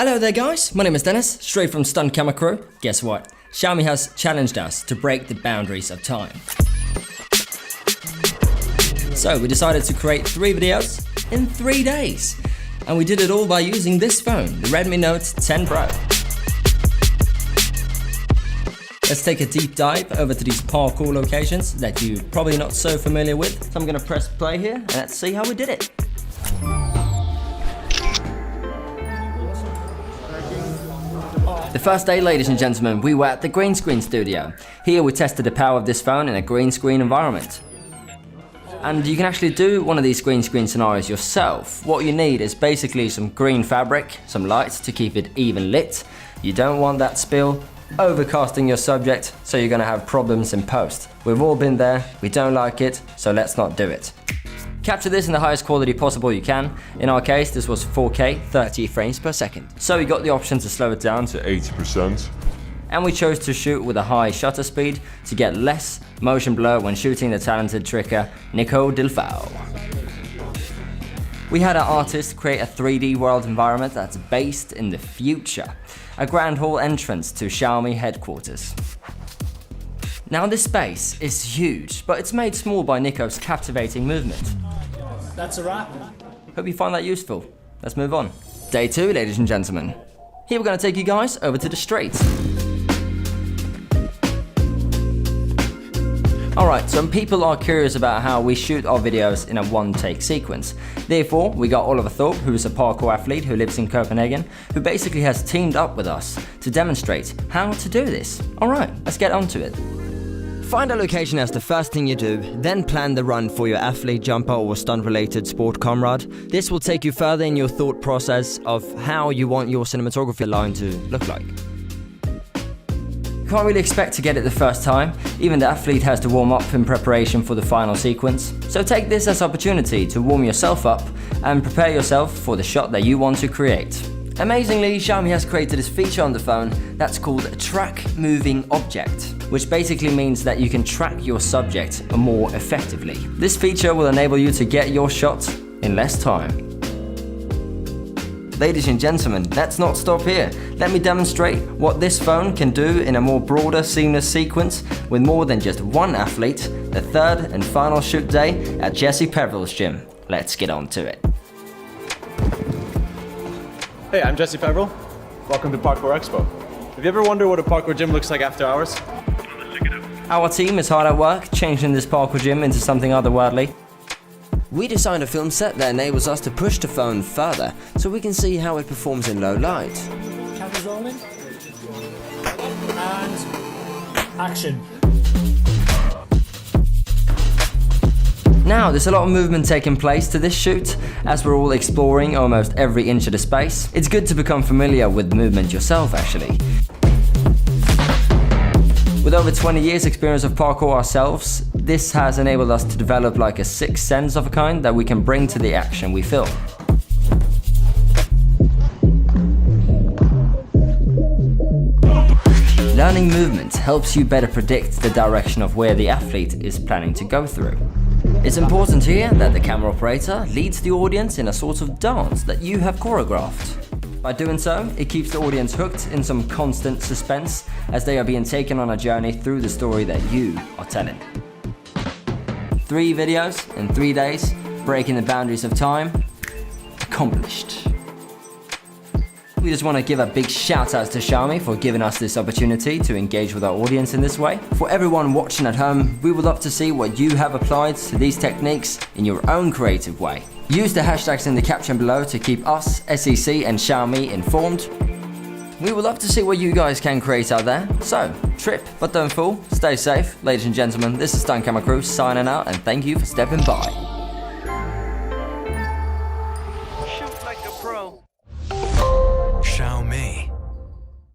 Hello there guys, my name is Dennis, straight from Stunt Camera Crew. Guess what? Xiaomi has challenged us to break the boundaries of time. So we decided to create 3 videos in 3 days. And we did it all by using this phone, the Redmi Note 10 Pro. Let's take a deep dive over to these parkour locations that you're probably not so familiar with. So I'm gonna press play here and let's see how we did it. The first day, ladies and gentlemen, we were at the green screen studio. Here we tested the power of this phone in a green screen environment. And you can actually do one of these green screen scenarios yourself. What you need is basically some green fabric, some lights to keep it even lit. You don't want that spill overcasting your subject, so you're gonna have problems in post. We've all been there, we don't like it, so let's not do it. Capture this in the highest quality possible you can. In our case, this was 4K, 30 frames per second. So we got the option to slow it down to 80%. And we chose to shoot with a high shutter speed to get less motion blur when shooting the talented tricker Nico Dilfau. We had our artist create a 3D world environment that's based in the future. A grand hall entrance to Xiaomi headquarters. Now this space is huge, but it's made small by Nico's captivating movement. That's a wrap. Hope you find that useful. Let's move on. Day 2, ladies and gentlemen. Here we're going to take you guys over to the streets. Alright, some people are curious about how we shoot our videos in a one-take sequence. Therefore, we got Oliver Thorpe, who is a parkour athlete who lives in Copenhagen, who basically has teamed up with us to demonstrate how to do this. Alright, let's get on to it. Find a location as the first thing you do, then plan the run for your athlete, jumper or stunt-related sport comrade. This will take you further in your thought process of how you want your cinematography line to look like. You can't really expect to get it the first time. Even the athlete has to warm up in preparation for the final sequence. So take this as an opportunity to warm yourself up and prepare yourself for the shot that you want to create. Amazingly, Xiaomi has created this feature on the phone that's called a track moving object, which basically means that you can track your subject more effectively. This feature will enable you to get your shot in less time. Ladies and gentlemen, let's not stop here. Let me demonstrate what this phone can do in a more broader, seamless sequence with more than just one athlete, the third and final shoot day at Jesse Peverill's gym. Let's get on to it. Hey, I'm Jesse Peverill. Welcome to Parkour Expo. Have you ever wondered what a parkour gym looks like after hours? Our team is hard at work, changing this parkour gym into something otherworldly. We designed a film set that enables us to push the phone further, so we can see how it performs in low light. Cameras rolling. And action. Now, there's a lot of movement taking place to this shoot, as we're all exploring almost every inch of the space. It's good to become familiar with movement yourself, actually. With over 20 years experience of parkour ourselves, this has enabled us to develop like a sixth sense of a kind that we can bring to the action we film. Learning movement helps you better predict the direction of where the athlete is planning to go through. It's important here that the camera operator leads the audience in a sort of dance that you have choreographed. By doing so, it keeps the audience hooked in some constant suspense as they are being taken on a journey through the story that you are telling. 3 videos in 3 days, breaking the boundaries of time, accomplished. We just want to give a big shout out to Xiaomi for giving us this opportunity to engage with our audience in this way. For everyone watching at home, we would love to see what you have applied to these techniques in your own creative way. Use the hashtags in the caption below to keep us, SEC and Xiaomi informed. We would love to see what you guys can create out there. So, trip but don't fall, stay safe. Ladies and gentlemen, this is Stunt Camera Crew signing out and thank you for stepping by.